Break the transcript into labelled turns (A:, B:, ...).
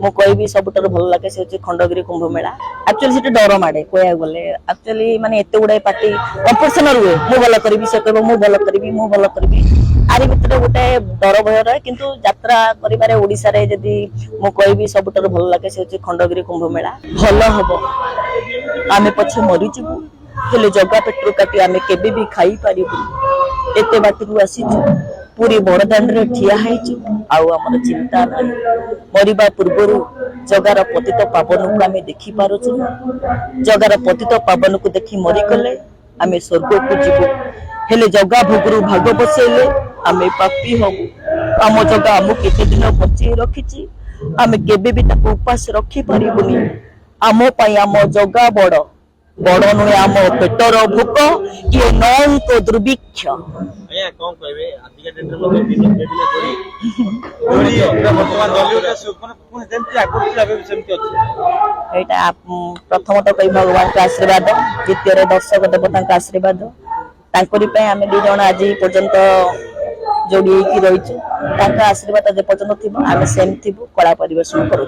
A: ମୁଁ କହିବି ସବୁଠାରୁ ଭଲ ଲାଗେ ସେ ଖଣ୍ଡଗିରି କୁମ୍ଭ मेला एक्चुअली ସେଠି ଡର ମାଡେ କହିବାକୁ ଗଲେ एक्चुअली ମାନେ ଏତେ ଗୁଡାଏ ପାର୍ଟି କମ୍ପିଟିସନ ରୁହେ ମୁଁ ଭଲ କରିବି ସେ କହିବ ମୁଁ ଭଲ କରିବି ଆରି ଭିତରେ ଗୋଟେ ଡର ଭୟ ରହେ କିନ୍ତୁ ଯାତ୍ରା କରିବାରେ ଓଡିଶାରେ ଯଦି ମୁଁ କହିବି ସବୁଠାରୁ ଭଲ ଲାଗେ ସେ ଖଣ୍ଡଗିରି କୁମ୍ଭ मेला ଭଲ ହବ ଆମେ ପଛେ ମରିଯିବୁ ହେଲେ ଜଗା ପେଟରୁ କାଟି ଆମେ କେବେ ବି ଖାଇ ପାରିବୁ एते बाटरू आसीचु पूरी बड़दाण्ड रे ठिया हैचु आउ हमर चिंता नाही मरिबा पूर्वरु जगार पतित पावन को आमे देखि पारुछु जगार पतित पावन को देखि मरि गले आमे स्वर्ग को जीवु हेले जगा भोगरु भाग बसेले आमे पापी हबु आम जगा आमु केते दिन बचे रखिछि आमे केबे भी ताको उपास रखि परिबुनी आम पई आम जगा बड़ बड़ नुहे आम पेटर भोक ये नौक दुर्भिक्ष
B: कौन कहबे आदिका डेट रे दिन जोड़ी जोड़ी वर्तमान दलियों माने जेमति आगु लागे सेमति अछि
A: एटा प्रथम तो कहि भगवान का आशीर्वाद द्वितीय रे दर्शक देवता का आशीर्वाद तांकरी पे आमे दि जण आज पर्यंत जोड़ी की रहिछु ताका आशीर्वाद जे पर्यंत थिबो आमे सेम थिबो कला परिवेशन करू।